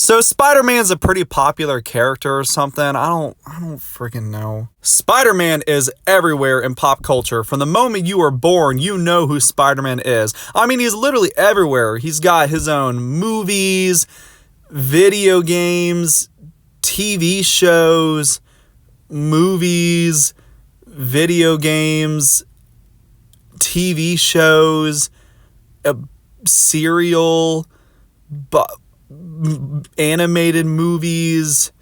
So Spider-Man's a pretty popular character or something. I don't freaking know. Spider-Man is everywhere in pop culture. From the moment you are born, you know who Spider-Man is. I mean, he's literally everywhere. He's got his own movies, video games, TV shows, movies, video games, TV shows, a cereal, animated movies,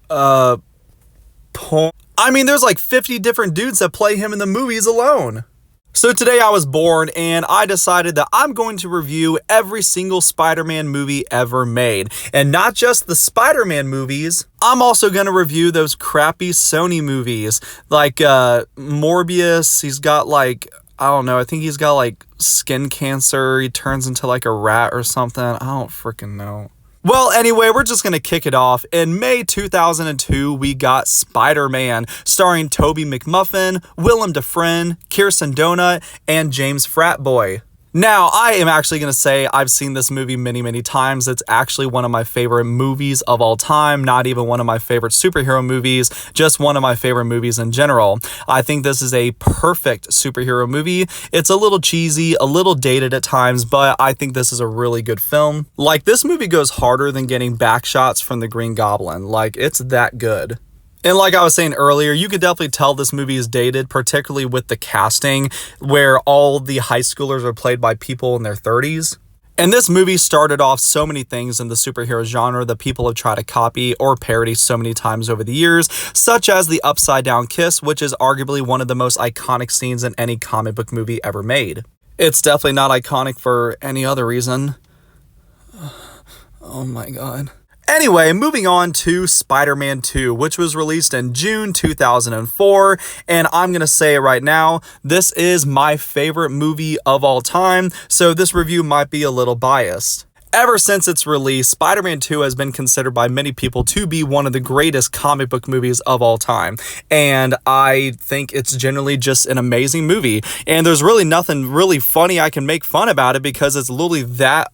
porn. I mean, there's like 50 different dudes that play him in the movies alone. So today I was bored and I decided that I'm going to review every single Spider-Man movie ever made. And not just the Spider-Man movies, I'm also going to review those crappy Sony movies. Like Morbius, he's got like, I don't know, I think he's got like skin cancer, he turns into like a rat or something. I don't freaking know. Well, anyway, we're just going to kick it off. In May 2002, we got Spider-Man, starring Tobey McMuffin, Willem Dafoe, Kirsten Dunst, and James Fratboy. Now, I am actually going to say I've seen this movie many, many times. It's actually one of my favorite movies of all time, not even one of my favorite superhero movies, just one of my favorite movies in general. I think this is a perfect superhero movie. It's a little cheesy, a little dated at times, but I think this is a really good film. Like, this movie goes harder than getting back shots from the Green Goblin. Like, it's that good. And like I was saying earlier, you could definitely tell this movie is dated, particularly with the casting, where all the high schoolers are played by people in their 30s. And this movie started off so many things in the superhero genre that people have tried to copy or parody so many times over the years, such as the upside down kiss, which is arguably one of the most iconic scenes in any comic book movie ever made. It's definitely not iconic for any other reason. Oh my god. Anyway, moving on to Spider-Man 2, which was released in June 2004, and I'm going to say it right now, this is my favorite movie of all time, so this review might be a little biased. Ever since its release, Spider-Man 2 has been considered by many people to be one of the greatest comic book movies of all time, and I think it's generally just an amazing movie, and there's really nothing really funny I can make fun about it because it's literally that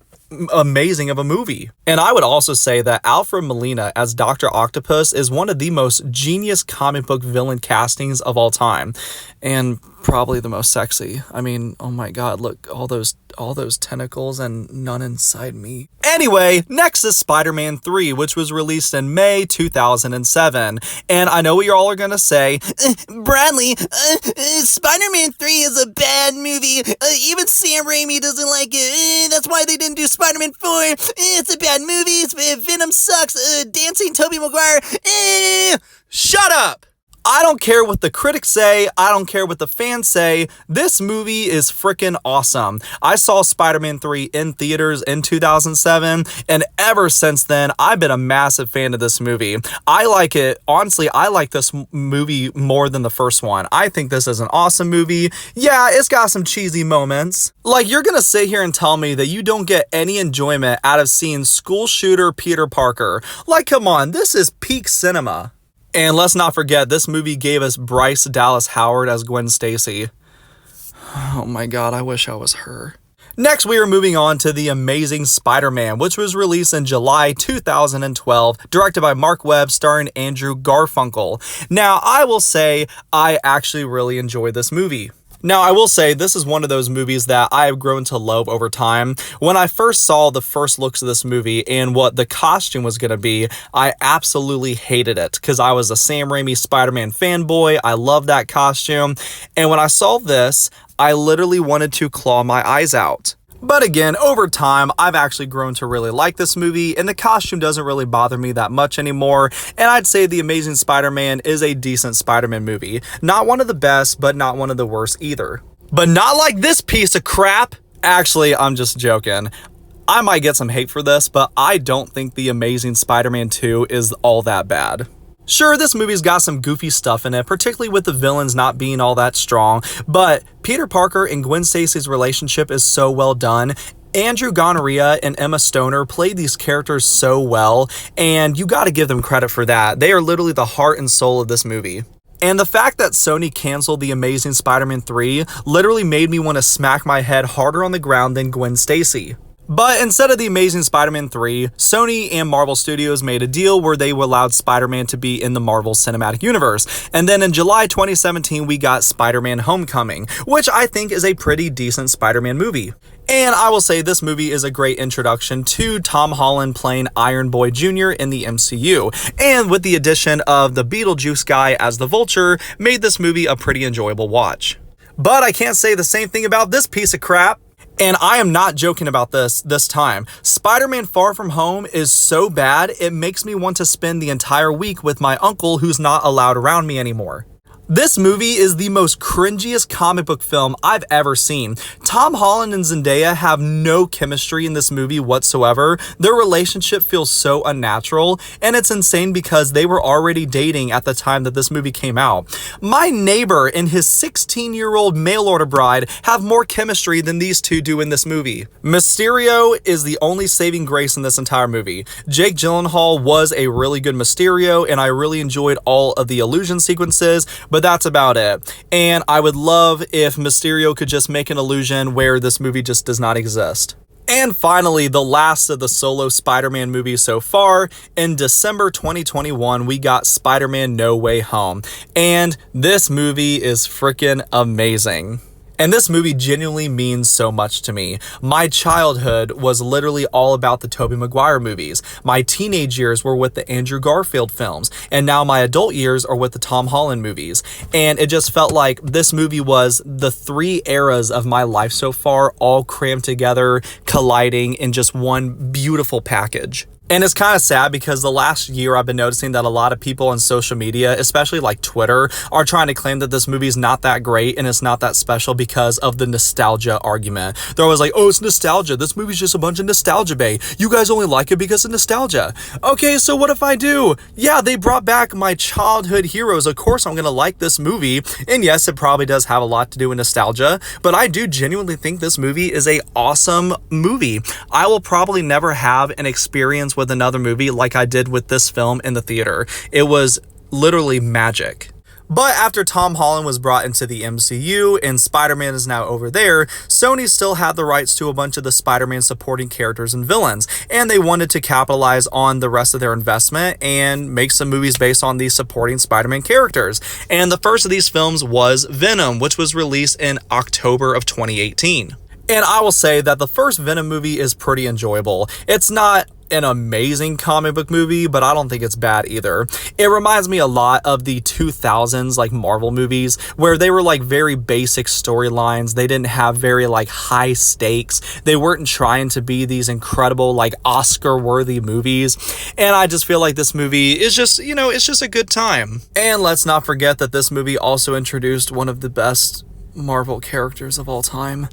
amazing of a movie. And I would also say that Alfred Molina as Dr. Octopus is one of the most genius comic book villain castings of all time, and probably the most sexy. I mean, oh my god, look, all those tentacles and none inside me. Anyway, next is Spider-Man 3, which was released in May 2007. And I know what you all are gonna say, Bradley, Spider-Man 3 is a bad movie. Even Sam Raimi doesn't like it. That's why they didn't do Spider-Man 4. It's a bad movie. Venom sucks. Dancing Tobey Maguire. Shut up! I don't care what the critics say, I don't care what the fans say, this movie is freaking awesome. I saw Spider-Man 3 in theaters in 2007, and ever since then, I've been a massive fan of this movie. I like it, honestly, I like this movie more than the first one. I think this is an awesome movie. Yeah, it's got some cheesy moments. Like, you're gonna sit here and tell me that you don't get any enjoyment out of seeing school shooter Peter Parker. Like, come on, this is peak cinema. And let's not forget, this movie gave us Bryce Dallas Howard as Gwen Stacy. Oh my god, I wish I was her. Next, we are moving on to The Amazing Spider-Man, which was released in July 2012, directed by Mark Webb, starring Andrew Garfunkel. Now, I will say, I actually really enjoyed this movie. Now, I will say, this is one of those movies that I have grown to love over time. When I first saw the first looks of this movie and what the costume was going to be, I absolutely hated it because I was a Sam Raimi Spider-Man fanboy. I love that costume. And when I saw this, I literally wanted to claw my eyes out. But again, over time, I've actually grown to really like this movie, and the costume doesn't really bother me that much anymore, and I'd say The Amazing Spider-Man is a decent Spider-Man movie. Not one of the best, but not one of the worst either. But not like this piece of crap! Actually, I'm just joking. I might get some hate for this, but I don't think The Amazing Spider-Man 2 is all that bad. Sure, this movie's got some goofy stuff in it, particularly with the villains not being all that strong, but Peter Parker and Gwen Stacy's relationship is so well done. Andrew Gonorrhea and Emma Stoner played these characters so well, and you gotta give them credit for that. They are literally the heart and soul of this movie. And the fact that Sony canceled The Amazing Spider-Man 3 literally made me want to smack my head harder on the ground than Gwen Stacy. But instead of The Amazing Spider-Man 3, Sony and Marvel Studios made a deal where they allowed Spider-Man to be in the Marvel Cinematic Universe. And then in July 2017, we got Spider-Man Homecoming, which I think is a pretty decent Spider-Man movie. And I will say this movie is a great introduction to Tom Holland playing Iron Boy Jr. in the MCU. And with the addition of the Beetlejuice guy as the Vulture, made this movie a pretty enjoyable watch. But I can't say the same thing about this piece of crap. And I am not joking about this time. Spider-Man Far From Home is so bad, it makes me want to spend the entire week with my uncle who's not allowed around me anymore. This movie is the most cringiest comic book film I've ever seen. Tom Holland and Zendaya have no chemistry in this movie whatsoever. Their relationship feels so unnatural, and it's insane because they were already dating at the time that this movie came out. My neighbor and his 16-year-old mail-order bride have more chemistry than these two do in this movie. Mysterio is the only saving grace in this entire movie. Jake Gyllenhaal was a really good Mysterio, and I really enjoyed all of the illusion sequences, but that's about it. And I would love if Mysterio could just make an illusion where this movie just does not exist. And finally, the last of the solo Spider-Man movies so far, in December 2021, we got Spider-Man No Way Home. And this movie is freaking amazing. And this movie genuinely means so much to me. My childhood was literally all about the Tobey Maguire movies. My teenage years were with the Andrew Garfield films. And now my adult years are with the Tom Holland movies. And it just felt like this movie was the three eras of my life so far, all crammed together, colliding in just one beautiful package. And it's kind of sad because the last year I've been noticing that a lot of people on social media, especially like Twitter, are trying to claim that this movie is not that great and it's not that special because of the nostalgia argument. They're always like, oh, it's nostalgia. This movie's just a bunch of nostalgia bait. You guys only like it because of nostalgia. Okay, so what if I do? Yeah, they brought back my childhood heroes. Of course I'm going to like this movie. And yes, it probably does have a lot to do with nostalgia, but I do genuinely think this movie is an awesome movie. I will probably never have an experience with another movie like I did with this film in the theater. It was literally magic. But after Tom Holland was brought into the MCU and Spider-Man is now over there, Sony still had the rights to a bunch of the Spider-Man supporting characters and villains, and they wanted to capitalize on the rest of their investment and make some movies based on these supporting Spider-Man characters. And the first of these films was Venom, which was released in October of 2018. And I will say that the first Venom movie is pretty enjoyable. It's not an amazing comic book movie, but I don't think it's bad either. It reminds me a lot of the 2000s like Marvel movies where they were like very basic storylines. They didn't have very like high stakes. They weren't trying to be these incredible like Oscar worthy movies. And I just feel like this movie is just, you know, it's just a good time. And let's not forget that this movie also introduced one of the best Marvel characters of all time.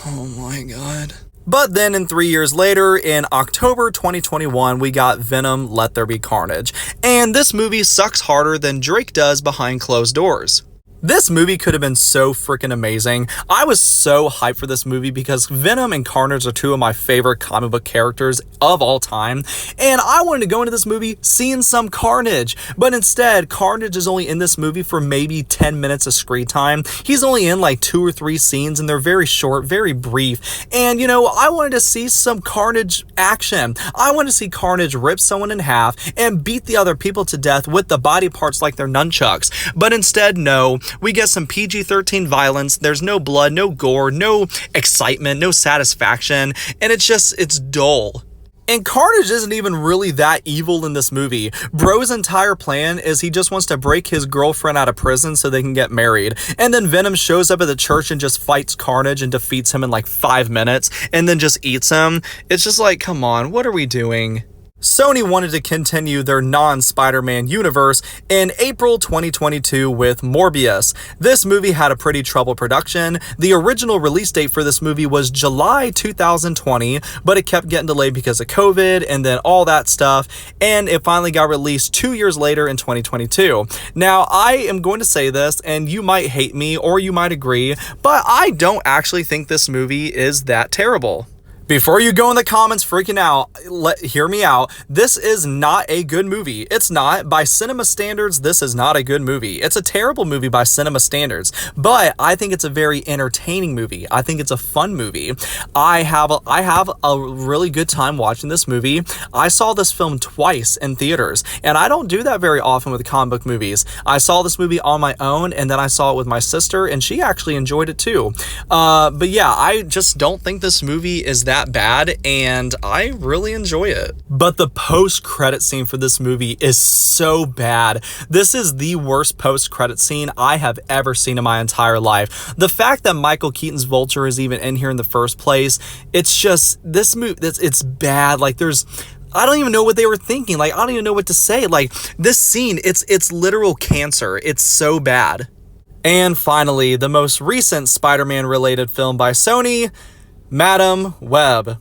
Oh my God. But then in 3 years later, in October 2021, we got Venom: Let There Be Carnage. And this movie sucks harder than Drake does behind closed doors. This movie could have been so freaking amazing. I was so hyped for this movie because Venom and Carnage are two of my favorite comic book characters of all time. And I wanted to go into this movie seeing some Carnage. But instead, Carnage is only in this movie for maybe 10 minutes of screen time. He's only in like 2 or 3 scenes and they're very short, very brief. And you know, I wanted to see some Carnage action. I wanted to see Carnage rip someone in half and beat the other people to death with the body parts like they're nunchucks. But instead, no. We get some PG-13 violence. There's no blood, no gore, no excitement, no satisfaction, and it's dull. And Carnage isn't even really that evil in this movie. Bro's entire plan is he just wants to break his girlfriend out of prison so they can get married. And then Venom shows up at the church and just fights Carnage and defeats him in like 5 minutes and then just eats him. It's just like, come on, what are we doing? Sony wanted to continue their non-Spider-Man universe in April 2022 with Morbius. This movie had a pretty troubled production. The original release date for this movie was July 2020, but it kept getting delayed because of COVID and then all that stuff, and it finally got released 2 years later in 2022. Now, I am going to say this, and you might hate me or you might agree, but I don't actually think this movie is that terrible. Before you go in the comments freaking out, hear me out. This is not a good movie. It's not. By cinema standards, this is not a good movie. It's a terrible movie by cinema standards, but I think it's a very entertaining movie. I think it's a fun movie. I have a really good time watching this movie. I saw this film twice in theaters, and I don't do that very often with comic book movies. I saw this movie on my own, and then I saw it with my sister, and she actually enjoyed it too. But yeah, I just don't think this movie is that bad, and I really enjoy it. But the post-credit scene for this movie is so bad. This is the worst post-credit scene I have ever seen in my entire life. The fact that Michael Keaton's Vulture is even in here in the first place, it's just, this movie, it's bad. Like, I don't even know what they were thinking. Like, I don't even know what to say. Like, this scene, it's literal cancer. It's so bad. And finally, the most recent Spider-Man related film by Sony, Madame Web.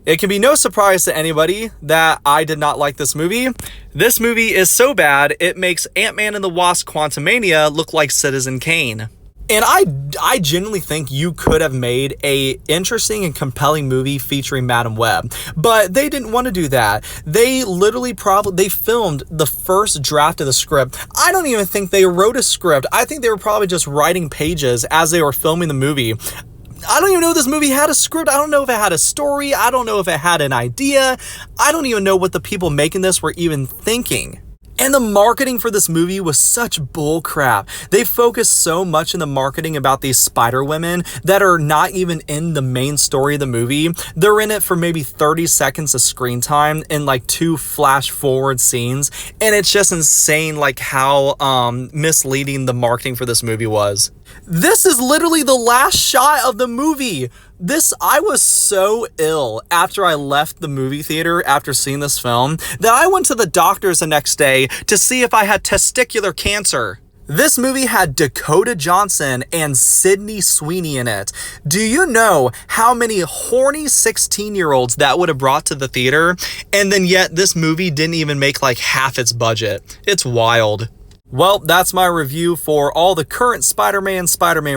It can be no surprise to anybody that I did not like this movie. This movie is so bad, it makes Ant-Man and the Wasp: Quantumania look like Citizen Kane. And I genuinely think you could have made a interesting and compelling movie featuring Madame Web, but they didn't want to do that. They literally they filmed the first draft of the script. I don't even think they wrote a script. I think they were probably just writing pages as they were filming the movie. I don't even know if this movie had a script. I don't know if it had a story. I don't know if it had an idea. I don't even know what the people making this were even thinking. And the marketing for this movie was such bull crap. They focused so much in the marketing about these Spider Women that are not even in the main story of the movie. They're in it for maybe 30 seconds of screen time in like 2 flash forward scenes. And it's just insane like how misleading the marketing for this movie was. This is literally the last shot of the movie. I was so ill after I left the movie theater after seeing this film that I went to the doctors the next day to see if I had testicular cancer. This movie had Dakota Johnson and Sydney Sweeney in it. Do you know how many horny 16-year-olds that would have brought to the theater? And then yet this movie didn't even make like half its budget. It's wild. Well, that's my review for all the current Spider-Man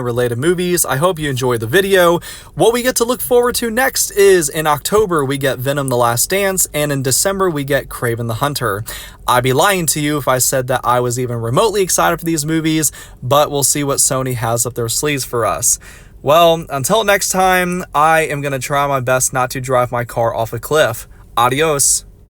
related movies. I hope you enjoyed the video. What we get to look forward to next is in October, we get Venom: The Last Dance, and in December, we get Kraven the Hunter. I'd be lying to you if I said that I was even remotely excited for these movies, but we'll see what Sony has up their sleeves for us. Well, until next time, I am going to try my best not to drive my car off a cliff. Adios.